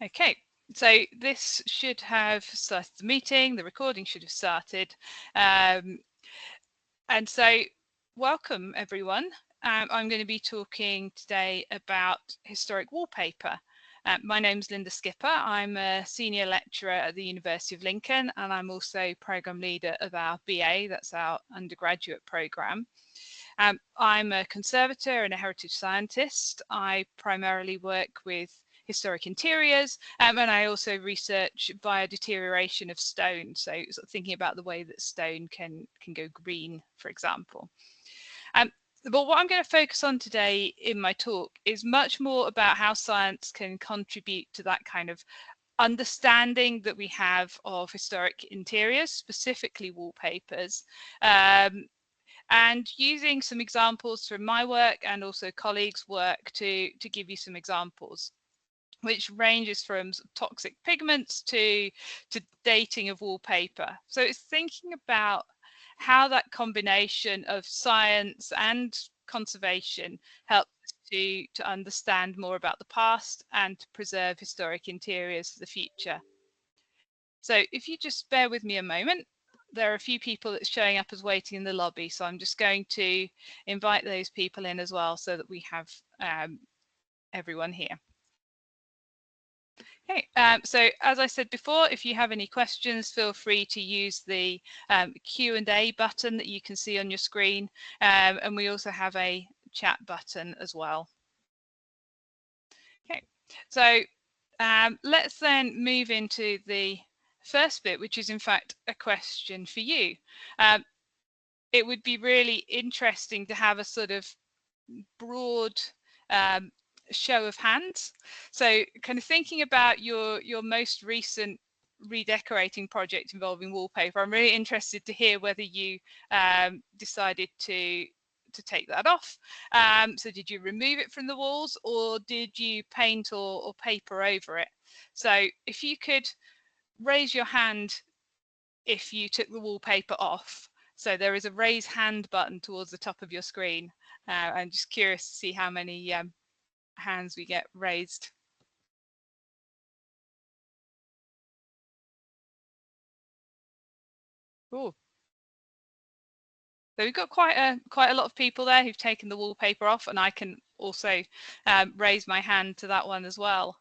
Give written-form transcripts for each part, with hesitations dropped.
Okay, so this should have started the meeting, the recording should have started. And so welcome everyone. I'm going to be talking today about historic wallpaper. My name's Lynda Skipper. I'm a senior lecturer at the University of Lincoln, and I'm also program leader of our BA, that's our undergraduate program. I'm a conservator and a heritage scientist. I primarily work with historic interiors, and I also research biodeterioration of stone, so sort of thinking about the way that stone can go green, for example. But what I'm going to focus on today in my talk is much more about how science can contribute to that kind of understanding that we have of historic interiors, specifically wallpapers, and using some examples from my work and also colleagues' work to give you some examples, which ranges from toxic pigments to dating of wallpaper. So it's thinking about how that combination of science and conservation helps to understand more about the past and to preserve historic interiors for the future. So if you just bear with me a moment, there are a few people that's showing up as waiting in the lobby, so I'm just going to invite those people in as well so that we have everyone here. Okay, so as I said before, if you have any questions, feel free to use the Q&A button that you can see on your screen, and we also have a chat button as well. Okay, so let's then move into the first bit, which is in fact a question for you. It would be really interesting to have a sort of broad show of hands. So kind of thinking about your most recent redecorating project involving wallpaper, I'm really interested to hear whether you decided to take that off. So did you remove it from the walls, or did you paint or paper over it? So if you could raise your hand if you took the wallpaper off. So there is a raise hand button towards the top of your screen. I'm just curious to see how many hands we get raised. Ooh. So we've got quite a lot of people there who've taken the wallpaper off, and I can also raise my hand to that one as well.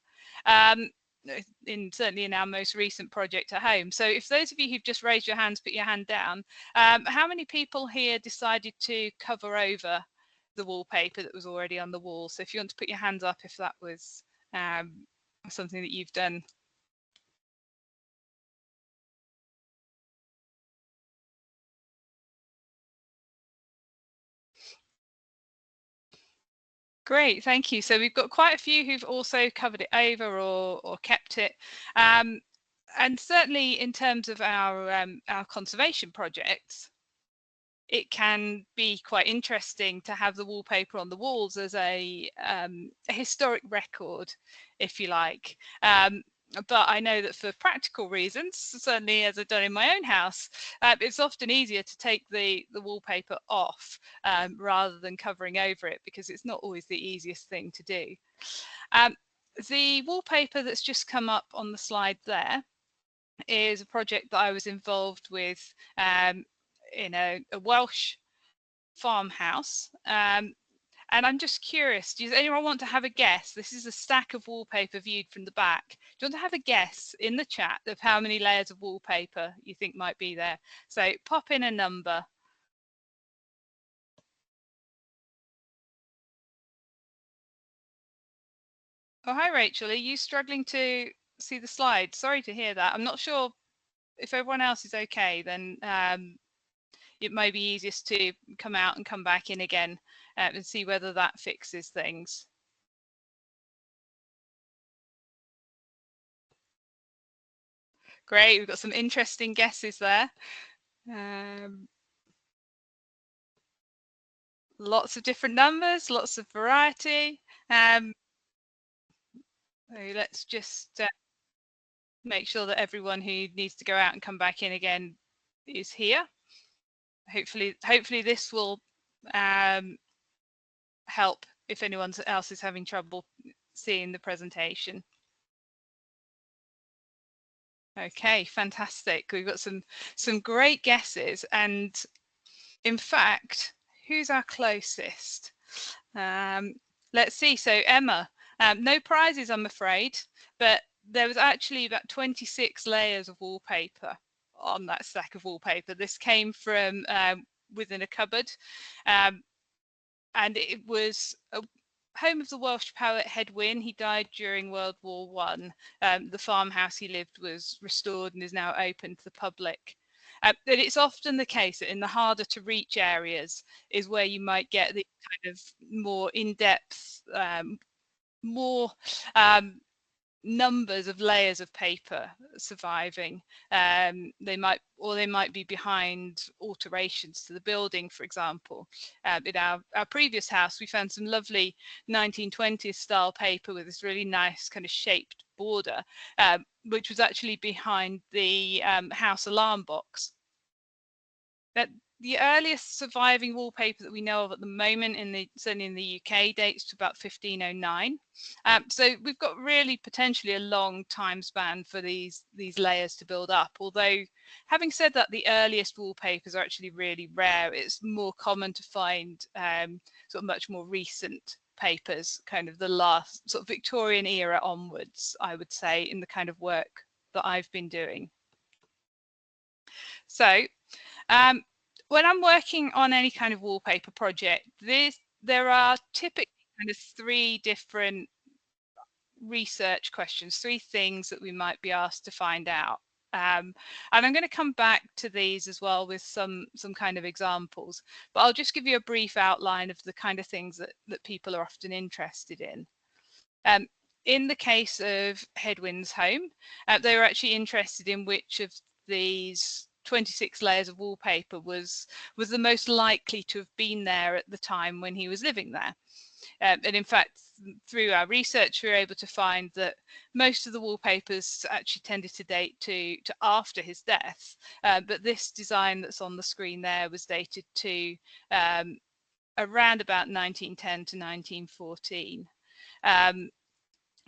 Certainly in our most recent project at home. So if those of you who've just raised your hands, put your hand down. How many people here decided to cover over the wallpaper that was already on the wall? So if you want to put your hands up if that was something that you've done. Great, thank you. So we've got quite a few who've also covered it over or kept it. And certainly in terms of our conservation projects, it can be quite interesting to have the wallpaper on the walls as a historic record, if you like. But I know that for practical reasons, certainly as I've done in my own house, it's often easier to take the wallpaper off rather than covering over it, because it's not always the easiest thing to do. The wallpaper that's just come up on the slide there is a project that I was involved with in a Welsh farmhouse. And I'm just curious, does anyone want to have a guess? This is a stack of wallpaper viewed from the back. Do you want to have a guess in the chat of how many layers of wallpaper you think might be there? So pop in a number. Oh, hi, Rachel. Are you struggling to see the slide? Sorry to hear that. I'm not sure if everyone else is okay, then it might be easiest to come out and come back in again and see whether that fixes things. Great, we've got some interesting guesses there. Lots of different numbers, lots of variety. So let's just make sure that everyone who needs to go out and come back in again is here. Hopefully this will help if anyone else is having trouble seeing the presentation. Okay, fantastic. We've got some great guesses, and in fact, who's our closest? Let's see. So Emma, no prizes, I'm afraid, but there was actually about 26 layers of wallpaper on that stack of wallpaper. This came from within a cupboard, um, and it was a home of the Welsh poet Hedwyn. He died during World War One. The farmhouse he lived was restored and is now open to the public. But it's often the case that in the harder to reach areas is where you might get the kind of more in-depth, more numbers of layers of paper surviving. They might be behind alterations to the building, for example. In our previous house, we found some lovely 1920s style paper with this really nice kind of shaped border, which was actually behind the house alarm box. That the earliest surviving wallpaper that we know of at the moment, certainly in the UK, dates to about 1509. So we've got really potentially a long time span for these layers to build up. Although, having said that, the earliest wallpapers are actually really rare. It's more common to find sort of much more recent papers, kind of the last sort of Victorian era onwards, I would say, in the kind of work that I've been doing. So when I'm working on any kind of wallpaper project, there are typically kind of 3 different research questions, 3 things that we might be asked to find out. And I'm going to come back to these as well with some kind of examples, but I'll just give you a brief outline of the kind of things that people are often interested in. In the case of Hedwyn's home, they were actually interested in which of these 26 layers of wallpaper was the most likely to have been there at the time when he was living there. And in fact, through our research, we were able to find that most of the wallpapers actually tended to date to after his death. But this design that's on the screen there was dated to around about 1910 to 1914.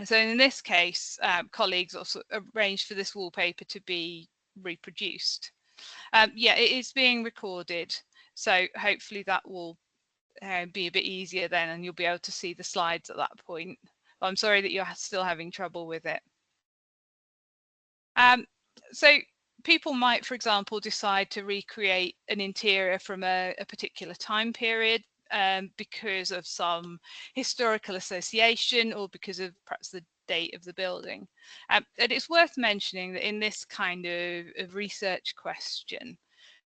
So in this case, colleagues also arranged for this wallpaper to be reproduced. Yeah, it is being recorded, so hopefully that will be a bit easier then, and you'll be able to see the slides at that point. I'm sorry that you're still having trouble with it. So people might, for example, decide to recreate an interior from a particular time period because of some historical association or because of perhaps the date of the building. And it's worth mentioning that in this kind of research question,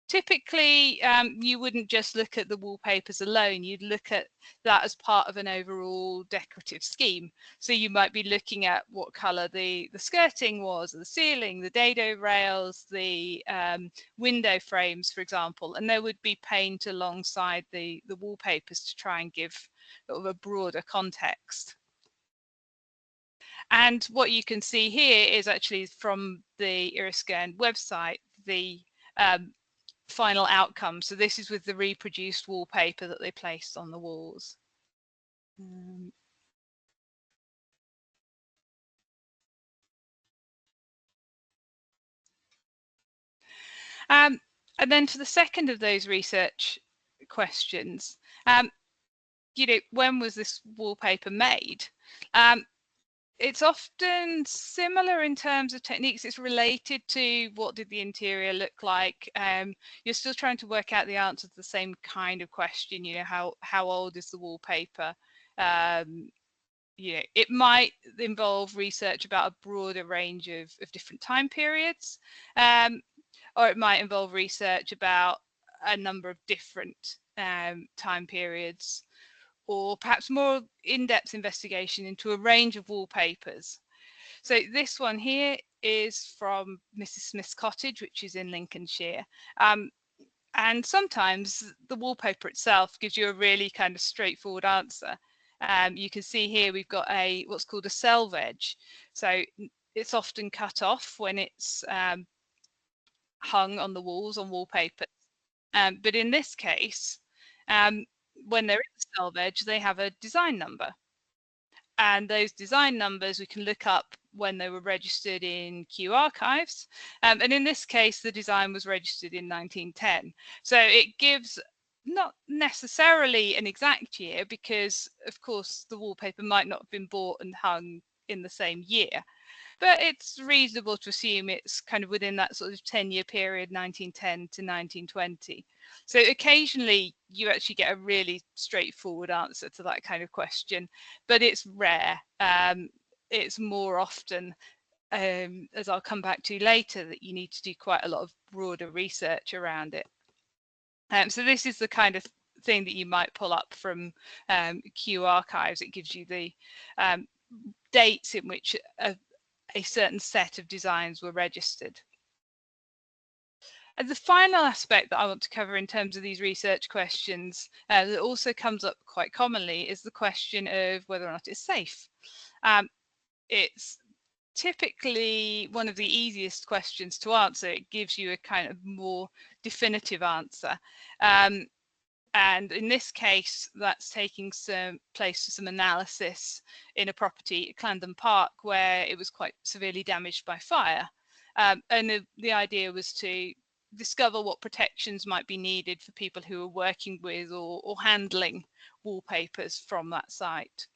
typically you wouldn't just look at the wallpapers alone, you'd look at that as part of an overall decorative scheme. So you might be looking at what colour the skirting was, the ceiling, the dado rails, the window frames, for example, and there would be paint alongside the wallpapers to try and give sort of a broader context. And what you can see here is actually from the Iriscan website, the final outcome. So this is with the reproduced wallpaper that they placed on the walls. And then for the second of those research questions, you know, when was this wallpaper made? It's often similar in terms of techniques. It's related to what did the interior look like. You're still trying to work out the answer to the same kind of question. You know, how old is the wallpaper? You know, it might involve research about a broader range of different time periods, or it might involve research about a number of different time periods, or perhaps more in-depth investigation into a range of wallpapers. So this one here is from Mrs. Smith's cottage, which is in Lincolnshire. And sometimes the wallpaper itself gives you a really kind of straightforward answer. You can see here we've got what's called a selvage. So it's often cut off when it's hung on the walls on wallpaper. But in this case, when there is a selvage, they have a design number. And those design numbers we can look up when they were registered in Kew Archives. And in this case, the design was registered in 1910. So it gives not necessarily an exact year, because of course the wallpaper might not have been bought and hung in the same year, but it's reasonable to assume it's kind of within that sort of 10-year period, 1910 to 1920. So occasionally you actually get a really straightforward answer to that kind of question, but it's rare. It's more often, as I'll come back to later, that you need to do quite a lot of broader research around it. So this is the kind of thing that you might pull up from Kew Archives. It gives you the dates in which a certain set of designs were registered. And the final aspect that I want to cover in terms of these research questions that also comes up quite commonly is the question of whether or not it's safe. It's typically one of the easiest questions to answer. It gives you a kind of more definitive answer. And in this case, that's taking place to some analysis in a property at Clandon Park where it was quite severely damaged by fire. And the idea was to discover what protections might be needed for people who are working with or handling wallpapers from that site.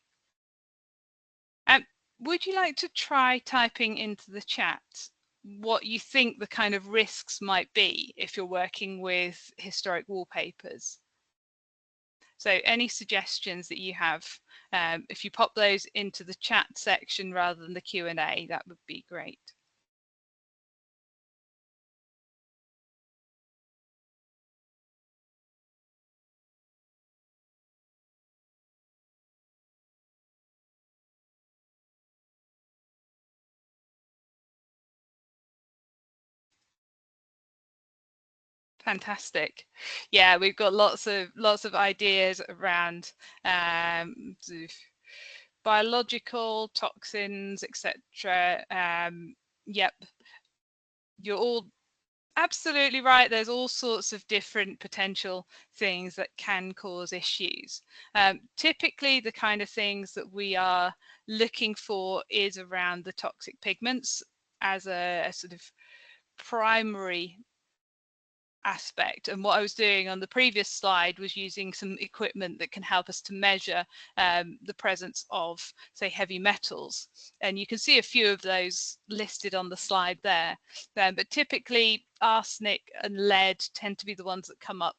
Would you like to try typing into the chat what you think the kind of risks might be if you're working with historic wallpapers? So any suggestions that you have, if you pop those into the chat section rather than the Q&A, that would be great. Fantastic. Yeah, we've got lots of ideas around biological toxins, etc. Yep, you're all absolutely right. There's all sorts of different potential things that can cause issues. Typically, the kind of things that we are looking for is around the toxic pigments as a sort of primary aspect. And what I was doing on the previous slide was using some equipment that can help us to measure the presence of, say, heavy metals. And you can see a few of those listed on the slide there. But typically arsenic and lead tend to be the ones that come up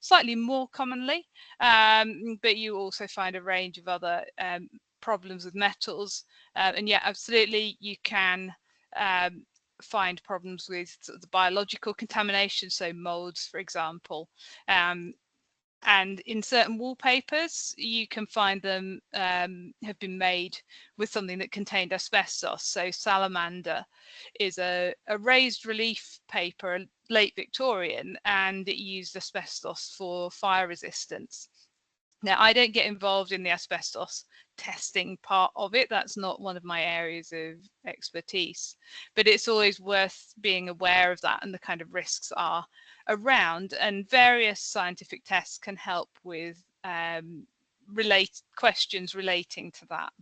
slightly more commonly. But you also find a range of other problems with metals. And yeah, absolutely, you can find problems with sort of the biological contamination, so molds, for example. And in certain wallpapers, you can find them have been made with something that contained asbestos. So salamander is a raised relief paper, late Victorian, and it used asbestos for fire resistance. Now, I don't get involved in the asbestos testing part of it. That's not one of my areas of expertise, but it's always worth being aware of that and the kind of risks are around, and various scientific tests can help with questions relating to that.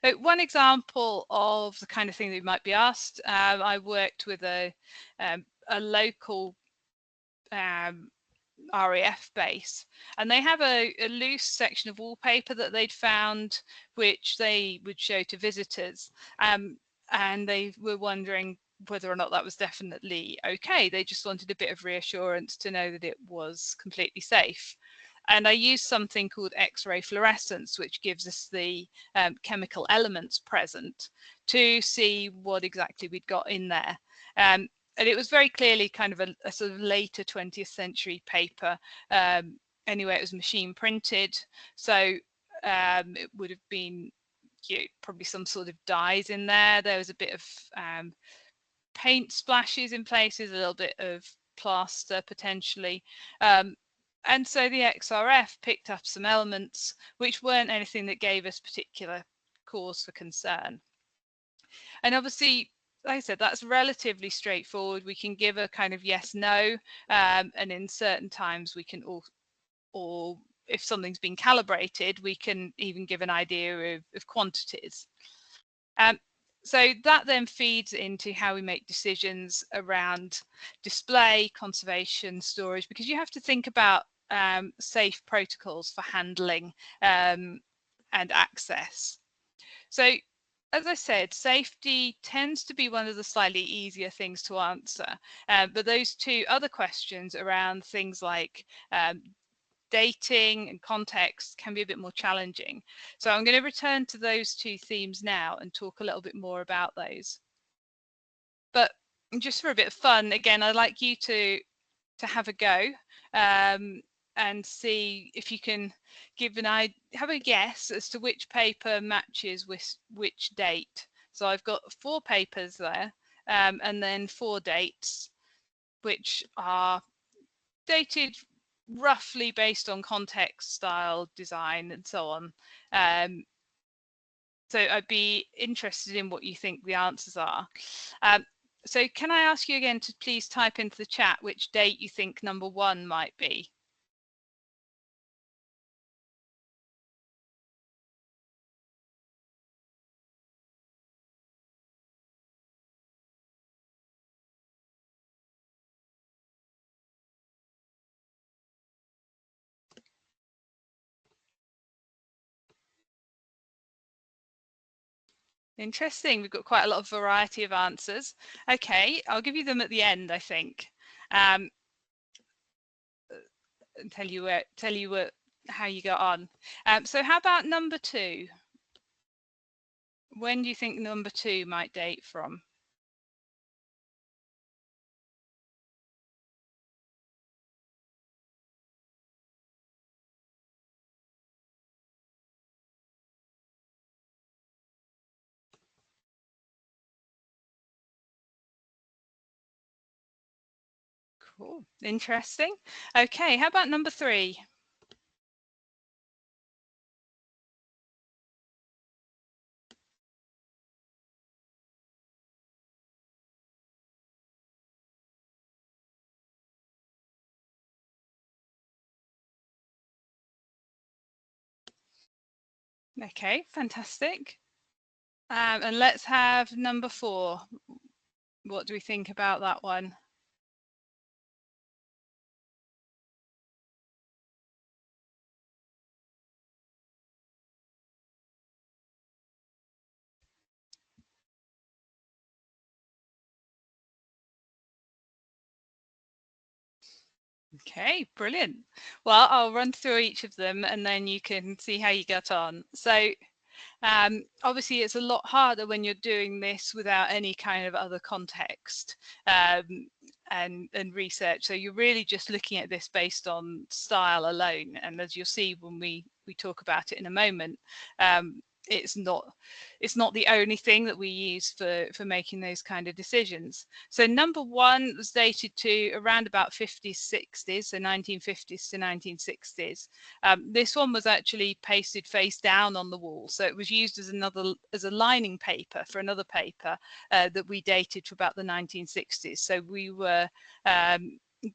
So one example of the kind of thing that you might be asked, I worked with a local RAF base, and they have a loose section of wallpaper that they'd found, which they would show to visitors, and they were wondering whether or not that was definitely okay. They just wanted a bit of reassurance to know that it was completely safe. And I used something called X-ray fluorescence, which gives us the chemical elements present to see what exactly we'd got in there. And it was very clearly kind of a sort of later 20th century paper. Anyway, it was machine printed, so it would have been probably some sort of dyes in there. There was a bit of paint splashes in places, a little bit of plaster potentially. And so the XRF picked up some elements which weren't anything that gave us particular cause for concern. And obviously, like I said, that's relatively straightforward. We can give a kind of yes, no, and in certain times we can or if something's been calibrated, we can even give an idea of quantities. So that then feeds into how we make decisions around display, conservation, storage, because you have to think about safe protocols for handling and access. So as I said, safety tends to be one of the slightly easier things to answer, but those two other questions around things like dating and context can be a bit more challenging. So I'm going to return to those two themes now and talk a little bit more about those. But just for a bit of fun, again, I'd like you to have a go and see if you can have a guess as to which paper matches with which date. So I've got 4 papers there and then 4 dates, which are dated roughly based on context, style, design, and so on. So I'd be interested in what you think the answers are. So can I ask you again to please type into the chat which date you think number 1 might be? Interesting. We've got quite a lot of variety of answers. Okay, I'll give you them at the end, I think, and tell you how you got on. So how about number 2? When do you think number 2 might date from? Cool. Interesting. Okay, how about number 3? Okay, fantastic. And let's have number 4. What do we think about that one? Okay, brilliant. Well, I'll run through each of them and then you can see how you get on. So obviously it's a lot harder when you're doing this without any kind of other context and research. So you're really just looking at this based on style alone. And as you'll see when we talk about it in a moment, it's not the only thing that we use for making those kind of decisions. So number 1 was dated to around about 50s, 60s, so 1950s to 1960s. This one was actually pasted face down on the wall, so it was used as a lining paper for another paper that we dated to about the 1960s. So we were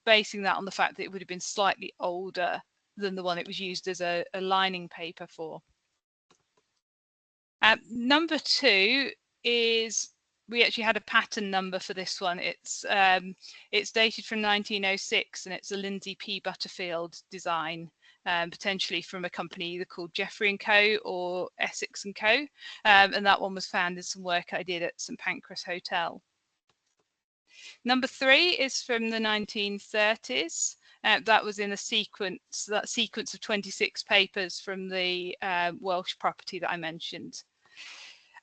basing that on the fact that it would have been slightly older than the one it was used as a lining paper for. Number 2 is, we actually had a pattern number for this one. It's dated from 1906 and it's a Lindsay P. Butterfield design, potentially from a company either called Jeffrey & Co. or Essex & Co. And that one was found in some work I did at St Pancras Hotel. Number 3 is from the 1930s. That was in that sequence of 26 papers from the Welsh property that I mentioned.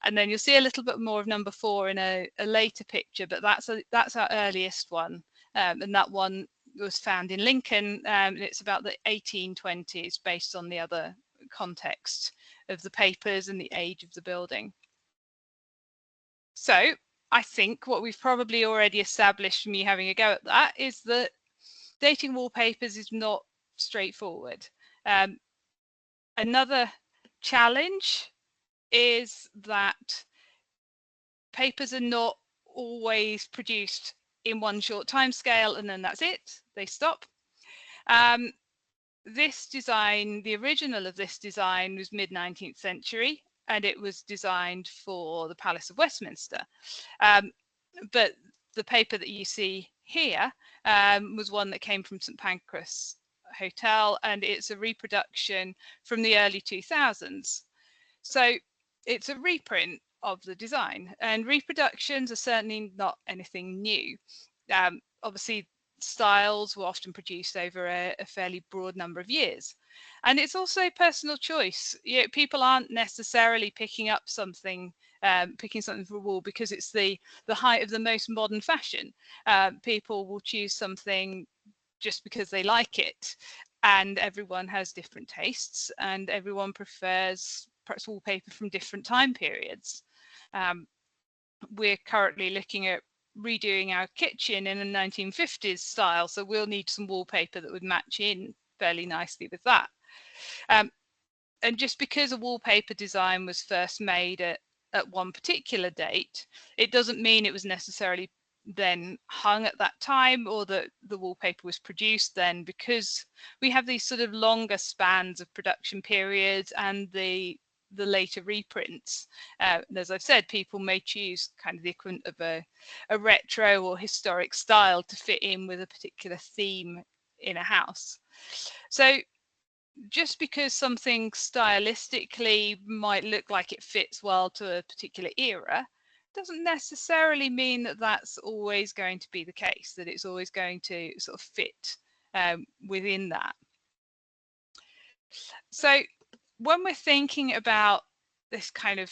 And then you'll see a little bit more of number 4 in a later picture, but that's our earliest one. And that one was found in Lincoln, and it's about the 1820s based on the other context of the papers and the age of the building. So I think what we've probably already established from you having a go at that is that dating wallpapers is not straightforward. Another challenge is that papers are not always produced in one short time scale and then that's it, they stop. this design, the original of this design, was mid-19th century, and it was designed for the Palace of Westminster. But the paper that you see here was one that came from St Pancras Hotel, and it's a reproduction from the early 2000s. So it's a reprint of the design, and reproductions are certainly not anything new. Obviously, styles were often produced over a fairly broad number of years, and it's also personal choice. People aren't necessarily picking up something, picking something for a wall because it's the height of the most modern fashion. People will choose something just because they like it, and everyone has different tastes, and everyone prefers perhaps wallpaper from different time periods. We're currently looking at redoing our kitchen in a 1950s style, so we'll need some wallpaper that would match in fairly nicely with that. And just because a wallpaper design was first made at one particular date, it doesn't mean it was necessarily then hung at that time, or that the wallpaper was produced then, because we have these sort of longer spans of production periods and the later reprints. And as I've said, people may choose kind of the equivalent of a retro or historic style to fit in with a particular theme in a house. So just because something stylistically might look like it fits well to a particular era doesn't necessarily mean that that's always going to be the case, that it's always going to sort of fit within that. So when we're thinking about this kind of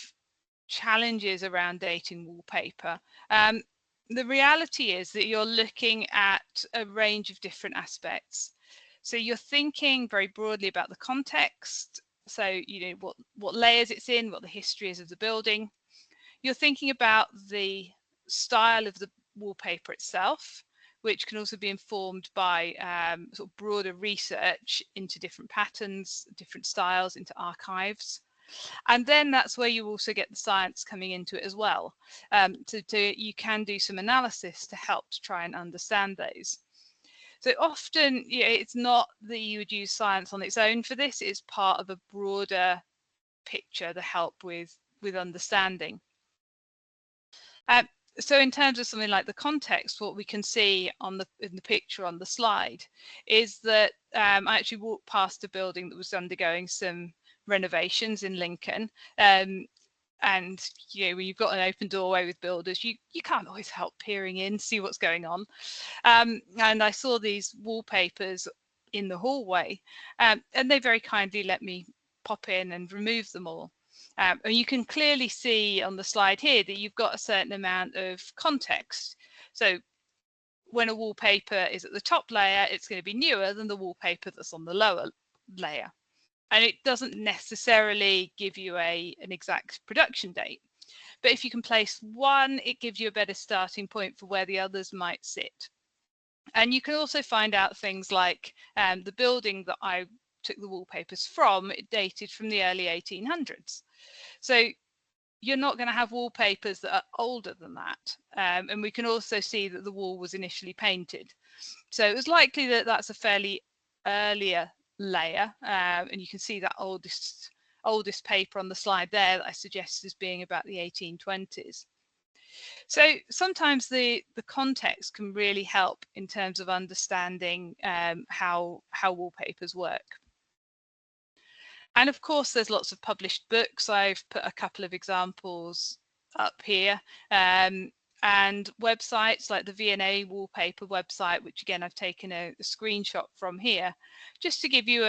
challenges around dating wallpaper, the reality is that you're looking at a range of different aspects. So you're thinking very broadly about the context. So, what layers it's in, what the history is of the building. You're thinking about the style of the wallpaper itself, which can also be informed by sort of broader research into different patterns, different styles, into archives. And then that's where you also get the science coming into it as well. You can do some analysis to help to try and understand those. So often, it's not that you would use science on its own for this. It's part of a broader picture to help with understanding. So in terms of something like the context, what we can see in the picture on the slide is that I actually walked past a building that was undergoing some renovations in Lincoln. And when you've got an open doorway with builders, you can't always help peering in, see what's going on. And I saw these wallpapers in the hallway, and they very kindly let me pop in and remove them all. And you can clearly see on the slide here that you've got a certain amount of context. So when a wallpaper is at the top layer, it's going to be newer than the wallpaper that's on the lower layer. And it doesn't necessarily give you an exact production date. But if you can place one, it gives you a better starting point for where the others might sit. And you can also find out things like the building that I took the wallpapers from, it dated from the early 1800s. So you're not going to have wallpapers that are older than that. And we can also see that the wall was initially painted. So it was likely that that's a fairly earlier layer, and you can see that oldest paper on the slide there that I suggested as being about the 1820s. So sometimes the context can really help in terms of understanding how wallpapers work. And of course, there's lots of published books. I've put a couple of examples up here. And websites like the V&A wallpaper website, which again I've taken a screenshot from here, just to give you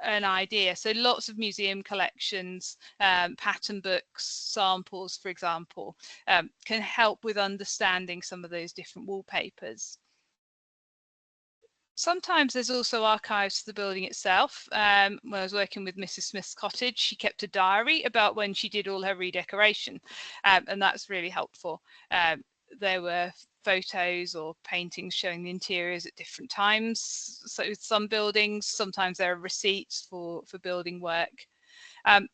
an idea. So lots of museum collections, pattern books, samples, for example, can help with understanding some of those different wallpapers. Sometimes there's also archives to the building itself. When I was working with Mrs. Smith's cottage, she kept a diary about when she did all her redecoration, and that's really helpful. There were photos or paintings showing the interiors at different times. So with some buildings, sometimes there are receipts for building work. And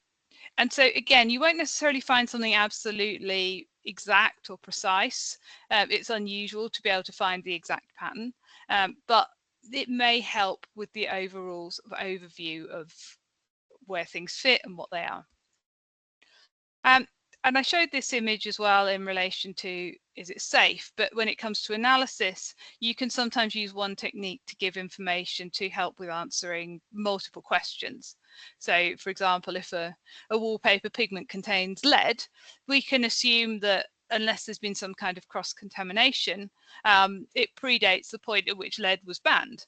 so again, you won't necessarily find something absolutely exact or precise. It's unusual to be able to find the exact pattern, but it may help with the overall sort of overview of where things fit and what they are. And I showed this image as well in relation to, is it safe? But when it comes to analysis, you can sometimes use one technique to give information to help with answering multiple questions. So, for example, if a wallpaper pigment contains lead, we can assume that unless there's been some kind of cross-contamination, it predates the point at which lead was banned,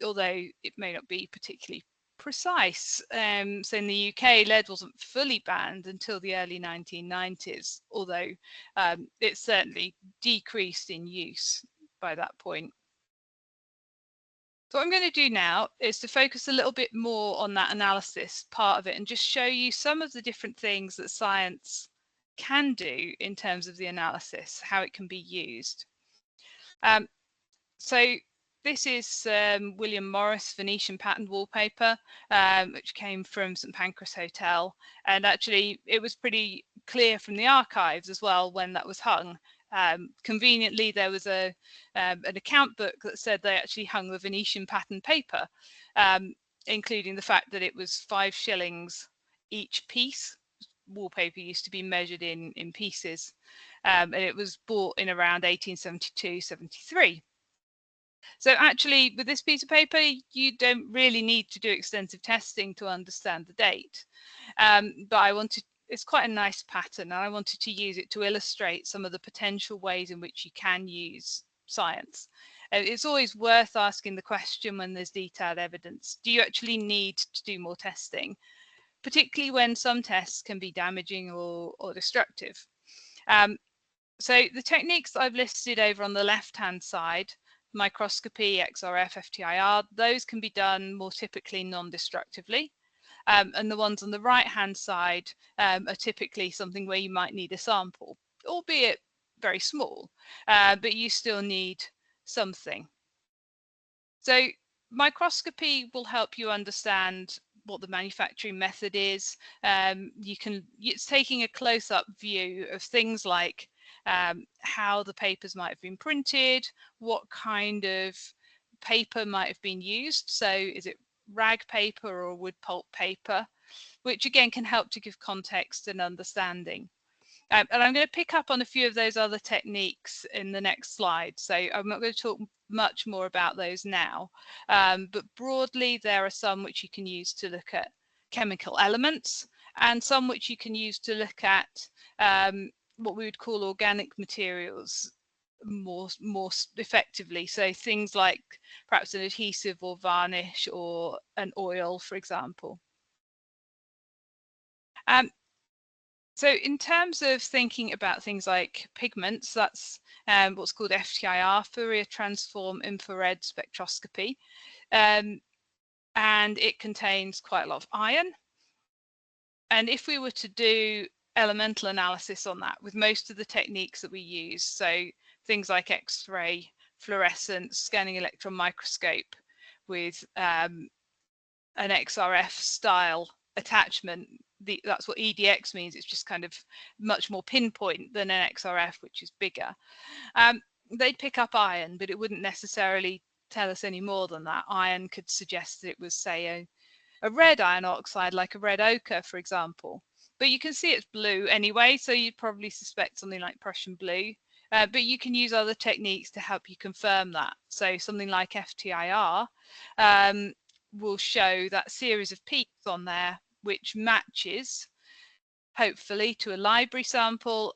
although it may not be particularly precise. So in the UK, lead wasn't fully banned until the early 1990s, although it certainly decreased in use by that point. So what I'm going to do now is to focus a little bit more on that analysis part of it and just show you some of the different things that science can do in terms of the analysis, how it can be used. So this is William Morris Venetian patterned wallpaper, which came from St Pancras Hotel. And actually, it was pretty clear from the archives as well when that was hung. Conveniently, there was an account book that said they actually hung the Venetian pattern paper, including the fact that it was 5 shillings each piece. Wallpaper used to be measured in pieces, and it was bought in around 1872-73. So actually, with this piece of paper, you don't really need to do extensive testing to understand the date. But it's quite a nice pattern, and I wanted to use it to illustrate some of the potential ways in which you can use science. It's always worth asking the question when there's detailed evidence, do you actually need to do more testing? Particularly when some tests can be damaging or destructive. So the techniques that I've listed over on the left-hand side, microscopy, XRF, FTIR, those can be done more typically non-destructively. And the ones on the right-hand side are typically something where you might need a sample, albeit very small, but you still need something. So microscopy will help you understand what the manufacturing method is. It's taking a close-up view of things like how the papers might have been printed, what kind of paper might have been used. So is it rag paper or wood pulp paper, which again can help to give context and understanding. And I'm going to pick up on a few of those other techniques in the next slide. So I'm not going to talk much more about those now, but broadly there are some which you can use to look at chemical elements and some which you can use to look at what we would call organic materials more effectively. So things like perhaps an adhesive or varnish or an oil, for example. So in terms of thinking about things like pigments, that's what's called FTIR, Fourier Transform Infrared Spectroscopy. And it contains quite a lot of iron. And if we were to do elemental analysis on that with most of the techniques that we use, so things like X-ray, fluorescence, scanning electron microscope with an XRF style attachment, that's what EDX means. It's just kind of much more pinpoint than an XRF, which is bigger. They'd pick up iron, but it wouldn't necessarily tell us any more than that. Iron could suggest that it was, say, a red iron oxide, like a red ochre, for example. But you can see it's blue anyway, so you'd probably suspect something like Prussian blue. But you can use other techniques to help you confirm that. So something like FTIR will show that series of peaks on there, which matches, hopefully, to a library sample.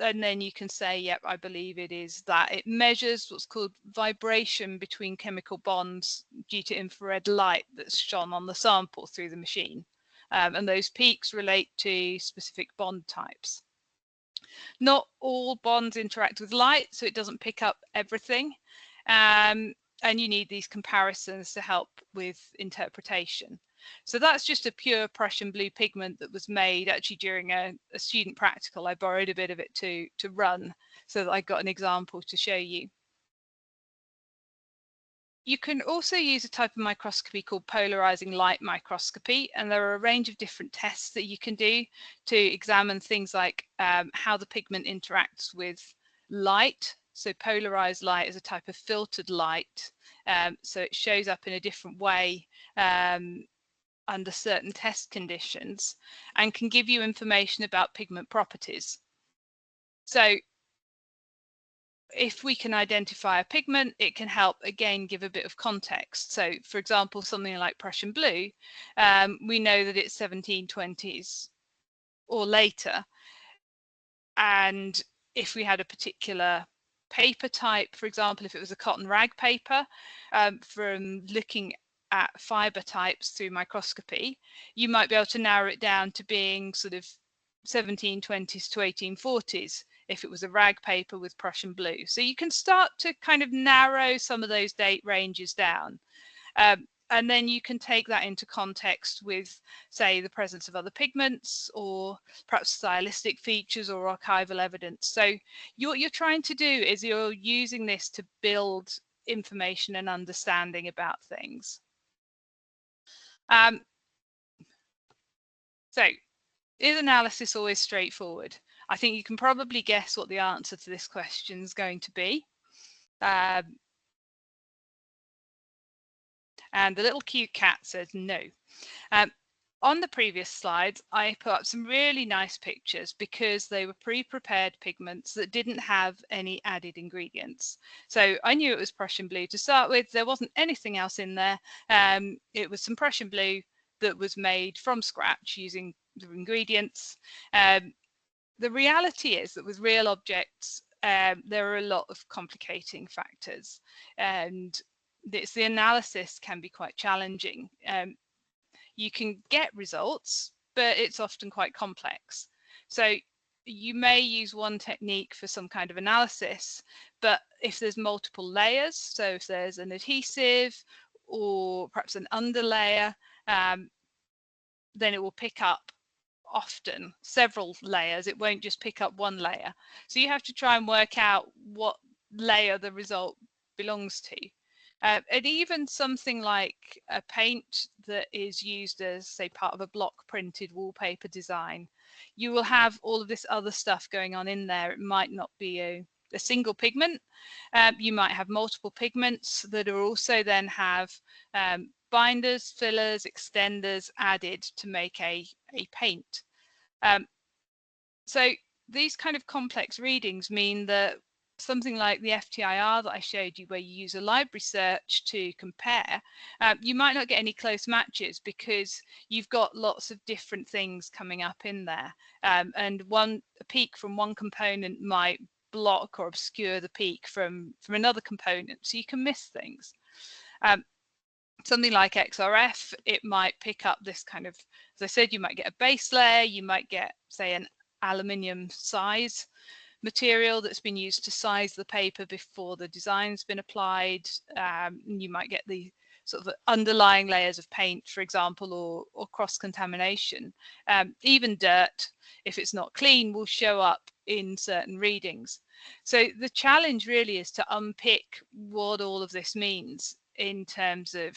And then you can say, yep, I believe it is that. It measures what's called vibration between chemical bonds due to infrared light that's shone on the sample through the machine. And those peaks relate to specific bond types. Not all bonds interact with light, so it doesn't pick up everything. And you need these comparisons to help with interpretation. So that's just a pure Prussian blue pigment that was made actually during a student practical. I borrowed a bit of it to run so that I got an example to show you. You can also use a type of microscopy called polarizing light microscopy, and there are a range of different tests that you can do to examine things like how the pigment interacts with light So polarized light is a type of filtered light, so it shows up in a different way under certain test conditions and can give you information about pigment properties. So if we can identify a pigment, it can help again give a bit of context. So for example, something like Prussian blue, we know that it's 1720s or later, and if we had a particular paper type, for example, if it was a cotton rag paper, from looking at fiber types through microscopy, you might be able to narrow it down to being sort of 1720s to 1840s if it was a rag paper with Prussian blue. So you can start to kind of narrow some of those date ranges down. And then you can take that into context with, say, the presence of other pigments or perhaps stylistic features or archival evidence. So what you're trying to do is you're using this to build information and understanding about things. So is analysis always straightforward? I think you can probably guess what the answer to this question is going to be. And the little cute cat says no. On the previous slides, I put up some really nice pictures because they were pre-prepared pigments that didn't have any added ingredients. So I knew it was Prussian blue to start with. There wasn't anything else in there. It was some Prussian blue that was made from scratch using the ingredients. The reality is that with real objects, there are a lot of complicating factors, and the analysis can be quite challenging. You can get results, but it's often quite complex. So you may use one technique for some kind of analysis, but if there's multiple layers, so if there's an adhesive or perhaps an underlayer, then it will pick up often several layers. It won't just pick up one layer. So you have to try and work out what layer the result belongs to. And even something like a paint that is used as, say, part of a block printed wallpaper design, you will have all of this other stuff going on in there. It might not be a single pigment. You might have multiple pigments that are also then have binders, fillers, extenders added to make a paint. So these kind of complex readings mean that something like the FTIR that I showed you, where you use a library search to compare, you might not get any close matches because you've got lots of different things coming up in there. And a peak from one component might block or obscure the peak from another component, so you can miss things. Something like XRF, it might pick up this kind of, as I said, you might get a base layer, you might get, say, an aluminium size material that's been used to size the paper before the design's been applied. You might get the sort of underlying layers of paint, for example, or cross-contamination. Even dirt, if it's not clean, will show up in certain readings. So the challenge really is to unpick what all of this means in terms of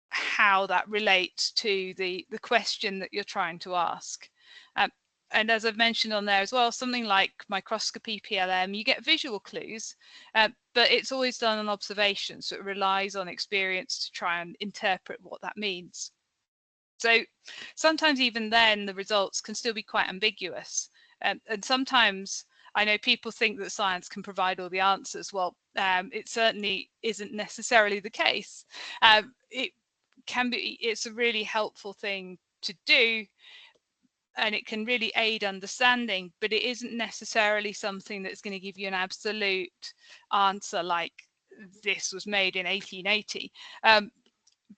how that relates to the question that you're trying to ask. And as I've mentioned on there as well, something like microscopy, PLM, you get visual clues, but it's always done on observation, so it relies on experience to try and interpret what that means. So sometimes even then the results can still be quite ambiguous, and sometimes I know people think that science can provide all the answers. Well, it certainly isn't necessarily the case. It can be, it's a really helpful thing to do, and it can really aid understanding, but it isn't necessarily something that's going to give you an absolute answer like this was made in 1880,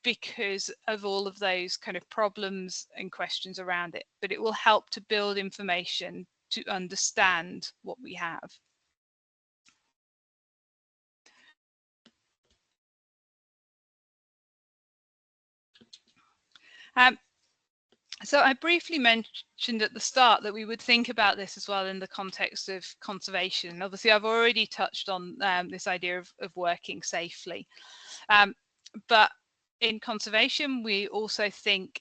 because of all of those kind of problems and questions around it. But it will help to build information to understand what we have. So I briefly mentioned at the start that we would think about this as well in the context of conservation. Obviously, I've already touched on this idea of working safely. But in conservation, we also think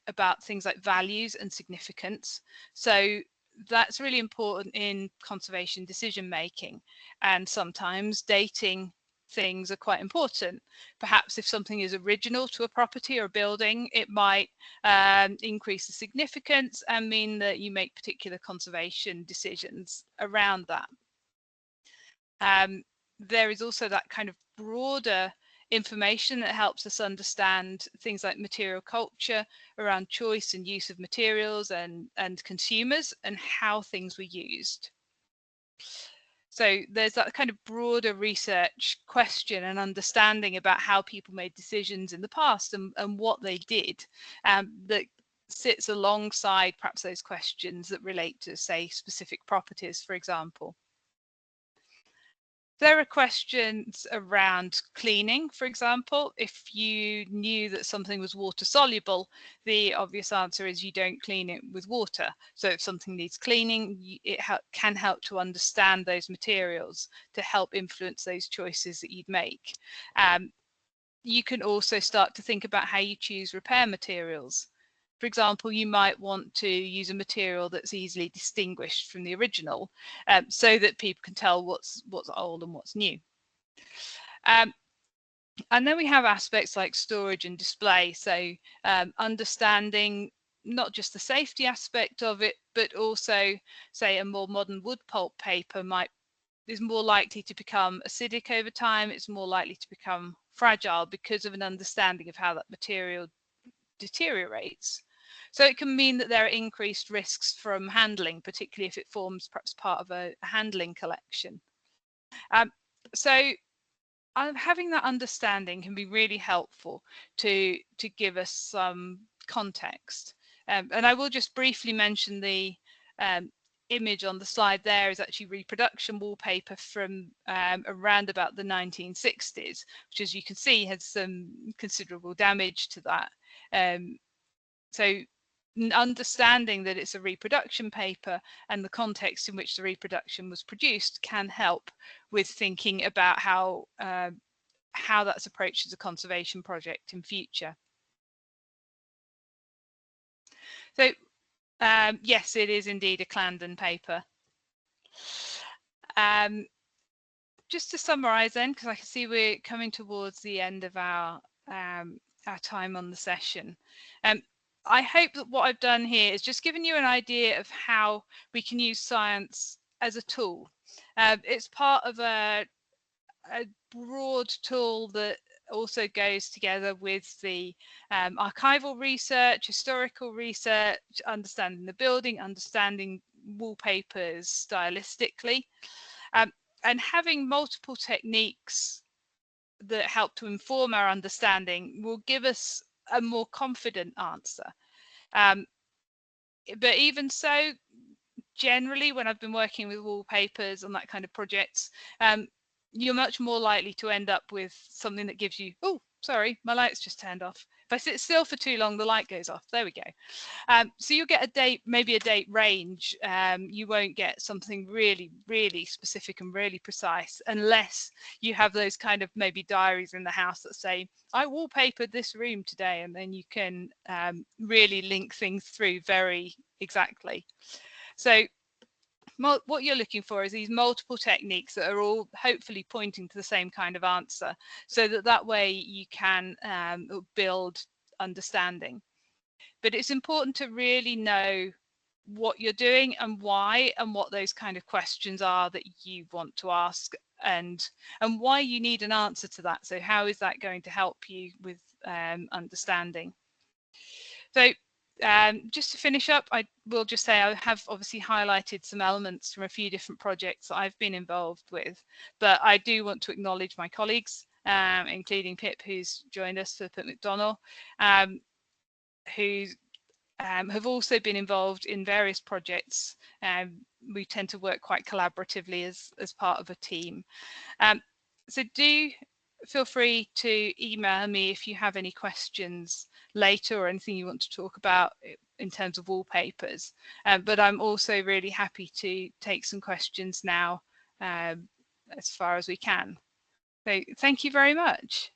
about things like values and significance. So that's really important in conservation decision making, and sometimes dating things are quite important. Perhaps if something is original to a property or a building, it might increase the significance and mean that you make particular conservation decisions around that. There is also that kind of broader information that helps us understand things like material culture around choice and use of materials and consumers and how things were used. So there's that kind of broader research question and understanding about how people made decisions in the past and what they did, that sits alongside perhaps those questions that relate to, say, specific properties, for example. There are questions around cleaning, for example. If you knew that something was water soluble, the obvious answer is you don't clean it with water. So if something needs cleaning, it can help to understand those materials to help influence those choices that you'd make. You can also start to think about how you choose repair materials. For example, you might want to use a material that's easily distinguished from the original, so that people can tell what's old and what's new. And then we have aspects like storage and display. So understanding not just the safety aspect of it, but also, say, a more modern wood pulp paper is more likely to become acidic over time. It's more likely to become fragile because of an understanding of how that material deteriorates. So it can mean that there are increased risks from handling, particularly if it forms perhaps part of a handling collection. So having that understanding can be really helpful to give us some context. And I will just briefly mention the image on the slide there is actually reproduction wallpaper from around about the 1960s, which, as you can see, had some considerable damage to that. So understanding that it's a reproduction paper and the context in which the reproduction was produced can help with thinking about how that's approached as a conservation project in future. So yes, it is indeed a Clarendon paper. Just to summarize then, because I can see we're coming towards the end of our time on the session. I hope that what I've done here is just given you an idea of how we can use science as a tool. It's part of a broad tool that also goes together with the archival research, historical research, understanding the building, understanding wallpapers stylistically, and having multiple techniques that help to inform our understanding will give us a more confident answer. But even so, generally, when I've been working with wallpapers on that kind of projects, you're much more likely to end up with something that gives you, oh, sorry, my light's just turned off. If I sit still for too long, the light goes off. There we go. So you'll get a date, maybe a date range. You won't get something really, really specific and really precise unless you have those kind of maybe diaries in the house that say, I wallpapered this room today, and then you can really link things through very exactly. So what you're looking for is these multiple techniques that are all hopefully pointing to the same kind of answer, so that way you can build understanding. But it's important to really know what you're doing and why, and what those kind of questions are that you want to ask, and why you need an answer to that. So how is that going to help you with understanding? So just to finish up, I will just say I have obviously highlighted some elements from a few different projects that I've been involved with, but I do want to acknowledge my colleagues, including Pip, who's joined us for Pip McDonnell, who have also been involved in various projects. We tend to work quite collaboratively as part of a team. So do feel free to email me if you have any questions later or anything you want to talk about in terms of wallpapers. But I'm also really happy to take some questions now as far as we can. So thank you very much.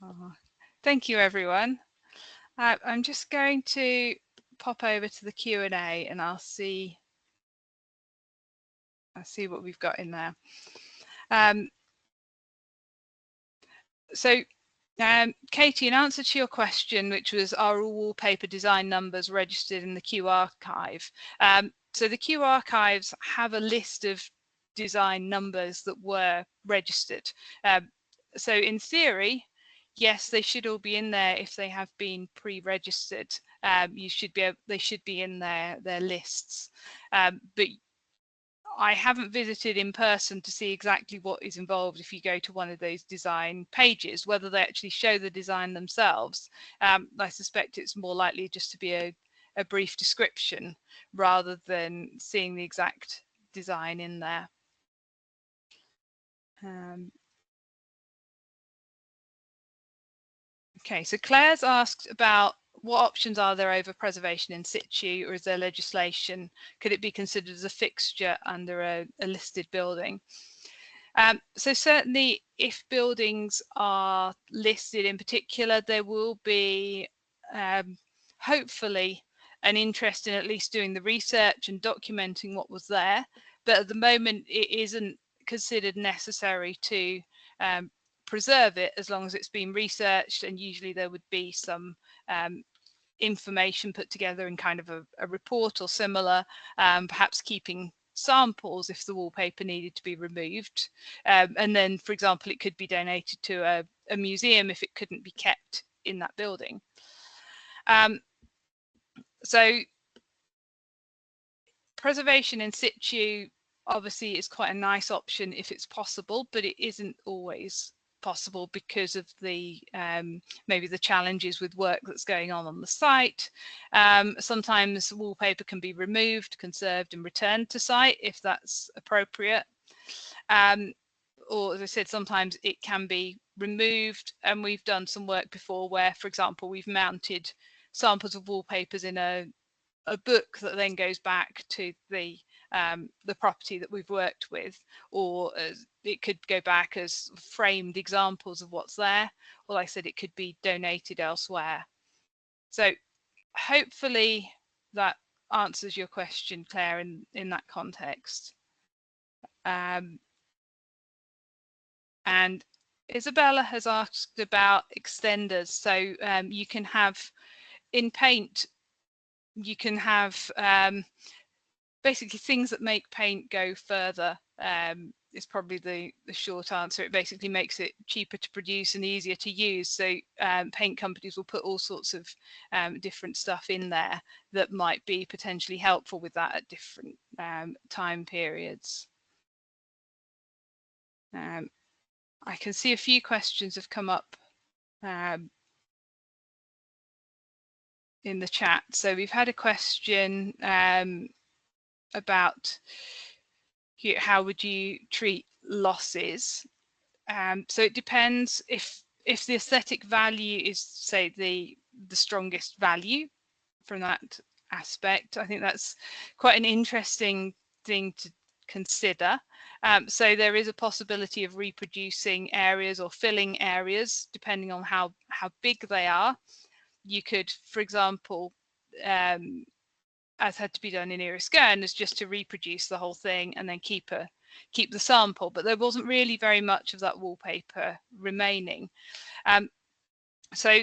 Oh, thank you, everyone. I'm just going to pop over to the Q&A and I'll see what we've got in there. So Katie, in answer to your question, which was, are all wallpaper design numbers registered in the Q archive? So the Q archives have a list of design numbers that were registered. So in theory, yes, they should all be in there if they have been pre-registered. They should be in their lists. But I haven't visited in person to see exactly what is involved if you go to one of those design pages, whether they actually show the design themselves. I suspect it's more likely just to be a brief description rather than seeing the exact design in there. Okay, so Claire's asked about what options are there over preservation in situ, or is there legislation? Could it be considered as a fixture under a listed building? So certainly if buildings are listed in particular, there will be hopefully an interest in at least doing the research and documenting what was there. But at the moment, it isn't considered necessary to preserve it as long as it's been researched, and usually there would be some information put together in kind of a report or similar, perhaps keeping samples if the wallpaper needed to be removed. And then, for example, it could be donated to a museum if it couldn't be kept in that building. So preservation in situ obviously is quite a nice option if it's possible, but it isn't always possible because of the maybe the challenges with work that's going on the site. Sometimes wallpaper can be removed, conserved and returned to site if that's appropriate. Or as I said, sometimes it can be removed, and we've done some work before where, for example, we've mounted samples of wallpapers in a book that then goes back to the property that we've worked with, or it could go back as framed examples of what's there, or like I said, it could be donated elsewhere. So hopefully that answers your question, Claire, in that context. And Isabella has asked about extenders. So you can have in paint, you can have basically things that make paint go further. Is probably the short answer. It basically makes it cheaper to produce and easier to use. So paint companies will put all sorts of different stuff in there that might be potentially helpful with that at different time periods. I can see a few questions have come up in the chat. So we've had a question about how would you treat losses. So it depends if the aesthetic value is, say, the strongest value from that aspect. I think that's quite an interesting thing to consider. So there is a possibility of reproducing areas or filling areas depending on how big they are. You could, for example, as had to be done in Iriscan, is just to reproduce the whole thing and then keep the sample, but there wasn't really very much of that wallpaper remaining. So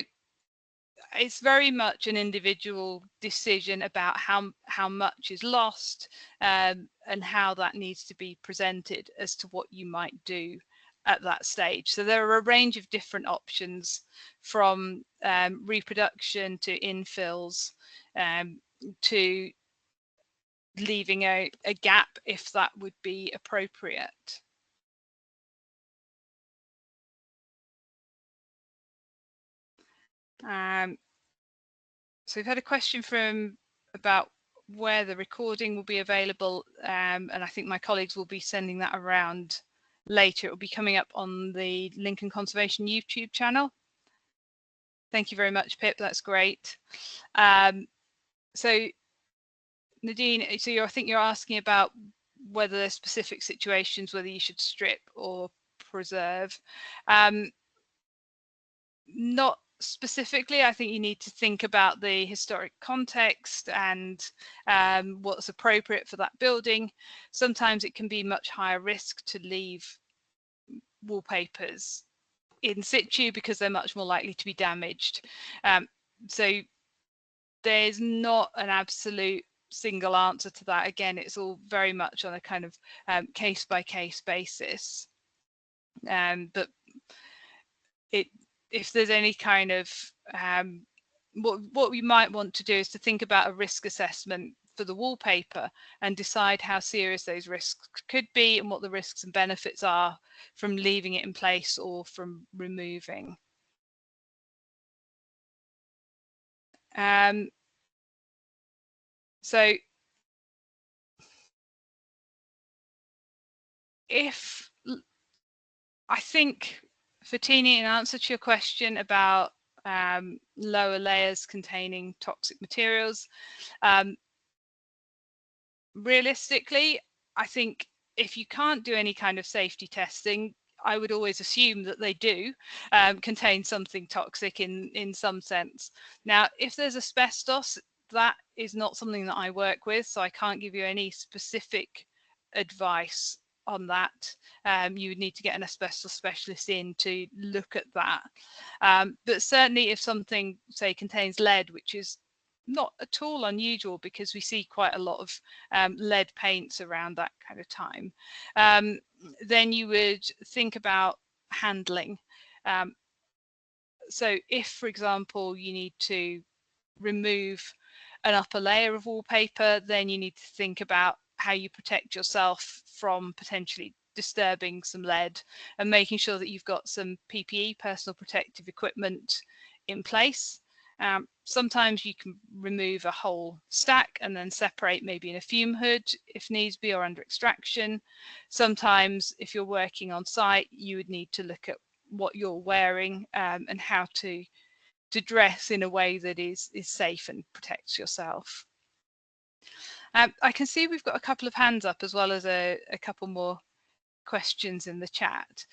it's very much an individual decision about how much is lost and how that needs to be presented as to what you might do at that stage. So there are a range of different options, from reproduction to infills to leaving a gap if that would be appropriate. So we've had a question about where the recording will be available, and I think my colleagues will be sending that around later. It will be coming up on the Lincoln Conservation YouTube channel. Thank you very much, Pip. That's great. So Nadine, so I think you're asking about whether there's specific situations whether you should strip or preserve. Not specifically. I think you need to think about the historic context and what's appropriate for that building. Sometimes it can be much higher risk to leave wallpapers in situ because they're much more likely to be damaged. So there's not an absolute single answer to that. Again, it's all very much on a kind of case by case basis. But if there's any kind of what we might want to do is to think about a risk assessment for the wallpaper and decide how serious those risks could be and what the risks and benefits are from leaving it in place or from removing. So if I think, Fatini, in answer to your question about lower layers containing toxic materials, realistically, I think if you can't do any kind of safety testing, I would always assume that they do contain something toxic in some sense. Now, if there's asbestos, that is not something that I work with, so I can't give you any specific advice on that. You would need to get an asbestos specialist in to look at that. But certainly if something, say, contains lead, which is not at all unusual because we see quite a lot of lead paints around that kind of time, then you would think about handling. So if, for example, you need to remove an upper layer of wallpaper, then you need to think about how you protect yourself from potentially disturbing some lead and making sure that you've got some PPE, personal protective equipment, in place. Sometimes you can remove a whole stack and then separate maybe in a fume hood if needs be or under extraction. Sometimes if you're working on site, you would need to look at what you're wearing and how to dress in a way that is safe and protects yourself. I can see we've got a couple of hands up as well as a couple more questions in the chat.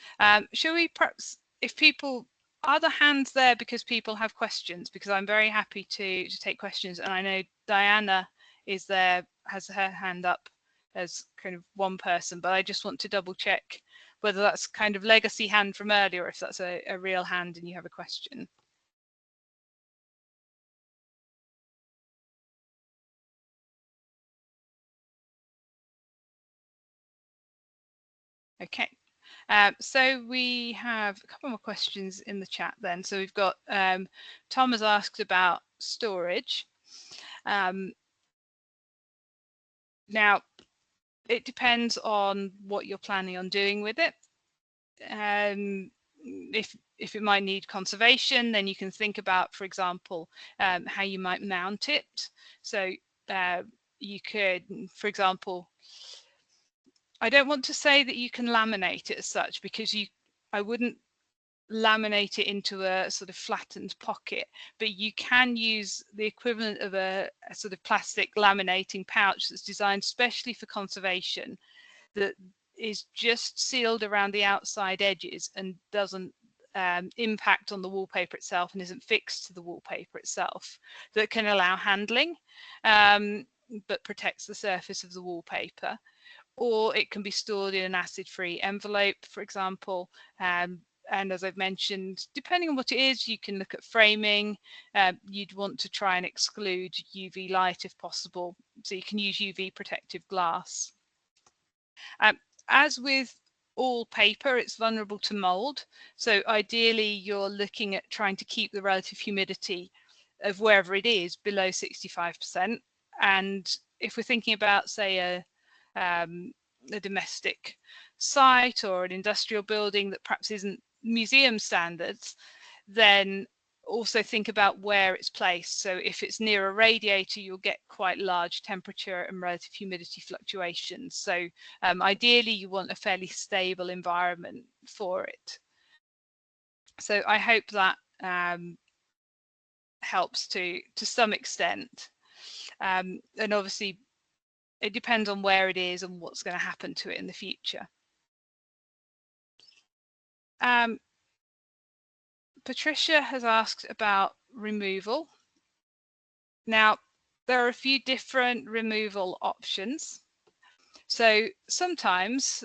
Shall we perhaps, if people, are the hands there because people have questions? Because I'm very happy to take questions, and I know Diana is there, has her hand up as kind of one person, but I just want to double check whether that's kind of legacy hand from earlier or if that's a real hand and you have a question. Okay. So we have a couple more questions in the chat then. So we've got Tom has asked about storage. Now, it depends on what you're planning on doing with it. If it might need conservation, then you can think about, for example, how you might mount it. So you could, for example, I don't want to say that you can laminate it as such, because I wouldn't laminate it into a sort of flattened pocket, but you can use the equivalent of a sort of plastic laminating pouch that's designed specially for conservation, that is just sealed around the outside edges and doesn't impact on the wallpaper itself and isn't fixed to the wallpaper itself, that can allow handling but protects the surface of the wallpaper. Or it can be stored in an acid-free envelope, for example. And as I've mentioned, depending on what it is, you can look at framing. You'd want to try and exclude UV light if possible, so you can use UV protective glass. As with all paper, it's vulnerable to mold. So ideally, you're looking at trying to keep the relative humidity of wherever it is below 65%. And if we're thinking about, say, a domestic site or an industrial building that perhaps isn't museum standards, then also think about where it's placed. So if it's near a radiator, you'll get quite large temperature and relative humidity fluctuations. So ideally, you want a fairly stable environment for it. So I hope that helps to some extent. And obviously, it depends on where it is and what's going to happen to it in the future. Patricia has asked about removal. Now, there are a few different removal options. So sometimes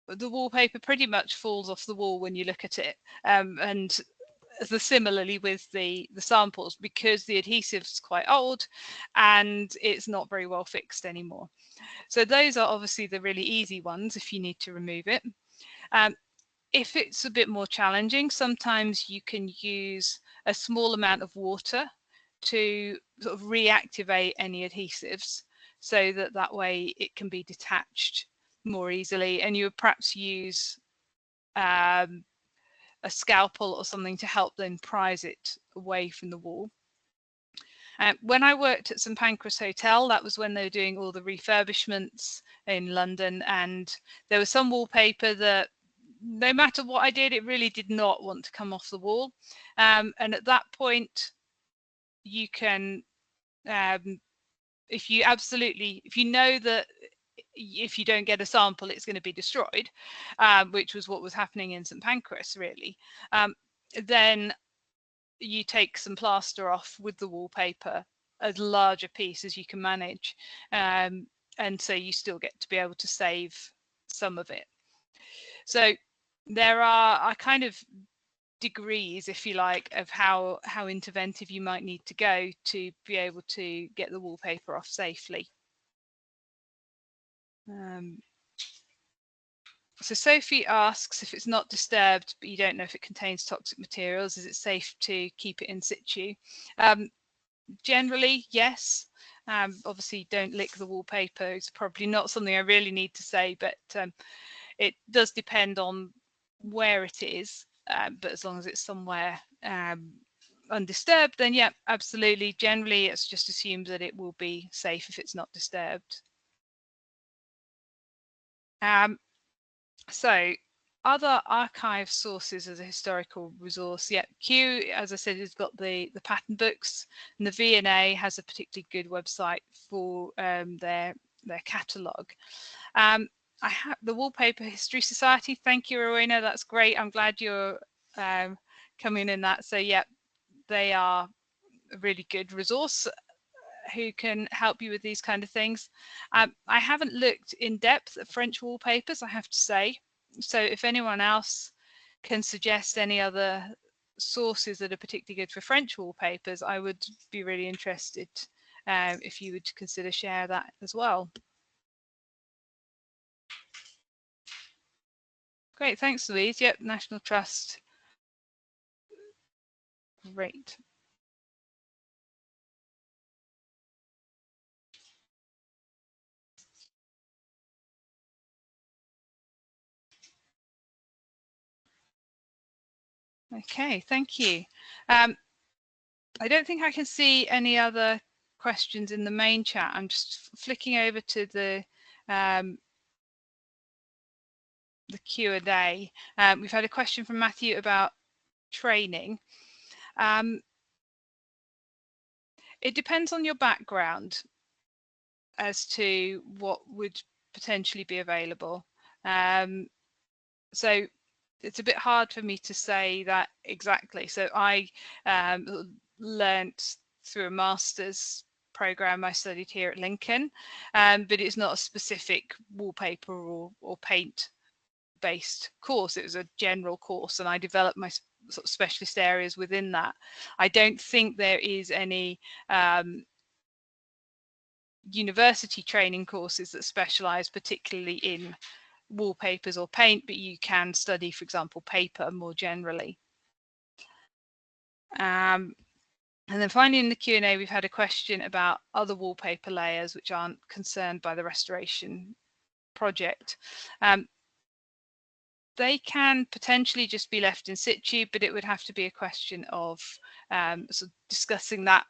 the wallpaper pretty much falls off the wall when you look at it, and similarly with the samples, because the adhesive's quite old and it's not very well fixed anymore. So those are obviously the really easy ones if you need to remove it. If it's a bit more challenging, sometimes you can use a small amount of water to sort of reactivate any adhesives, so that way it can be detached more easily, and you would perhaps use a scalpel or something to help then prise it away from the wall. When I worked at St Pancras Hotel, that was when they were doing all the refurbishments in London, and there was some wallpaper that no matter what I did, it really did not want to come off the wall. And at that point, you can, if you know that if you don't get a sample, it's going to be destroyed, which was what was happening in St Pancras, really, then you take some plaster off with the wallpaper, as large a piece as you can manage, and so you still get to be able to save some of it. So there are kind of degrees, if you like, of how interventive you might need to go to be able to get the wallpaper off safely. So Sophie asks, if it's not disturbed but you don't know if it contains toxic materials, is it safe to keep it in situ? Generally, yes. Obviously, don't lick the wallpaper. It's probably not something I really need to say, but it does depend on where it is. But as long as it's somewhere undisturbed, then yeah, absolutely. Generally, it's just assumed that it will be safe if it's not disturbed. So other archive sources as a historical resource, yeah, Kew, as I said, has got the pattern books, and the V&A has a particularly good website for their catalogue. I have the Wallpaper History Society. Thank you, Rowena. That's great. I'm glad you're coming in that. So yeah, they are a really good resource who can help you with these kind of things. I haven't looked in depth at French wallpapers, I have to say. So if anyone else can suggest any other sources that are particularly good for French wallpapers, I would be really interested if you would consider share that as well. Great, thanks, Louise. Yep, National Trust. Great. Okay, thank you. I don't think I can see any other questions in the main chat. I'm just flicking over to the Q&A. We've had a question from Matthew about training. It depends on your background as to what would potentially be available. So it's a bit hard for me to say that exactly. So I learnt through a master's program I studied here at Lincoln, but it's not a specific wallpaper or paint based course. It was a general course, and I developed my sort of specialist areas within that. I don't think there is any university training courses that specialize particularly in wallpapers or paint, but you can study, for example, paper more generally. And then finally in the Q&A, we've had a question about other wallpaper layers which aren't concerned by the restoration project. They can potentially just be left in situ, but it would have to be a question of sort of discussing that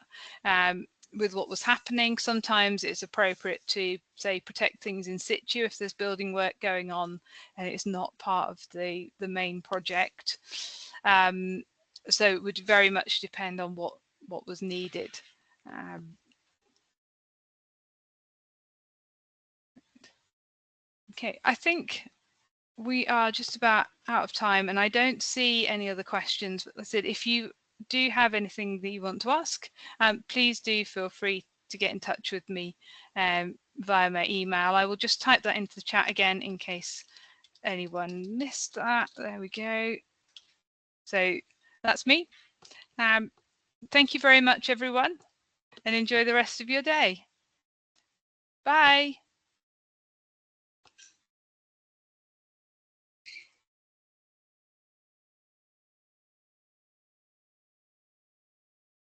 with what was happening. Sometimes it's appropriate to, say, protect things in situ if there's building work going on and it's not part of the main project. So it would very much depend on what was needed. Okay, I think we are just about out of time, and I don't see any other questions. But I said, if you do have anything that you want to ask, please do feel free to get in touch with me via my email. I will just type that into the chat again in case anyone missed that. There we go. So that's me. Thank you very much, everyone, and enjoy the rest of your day. Bye.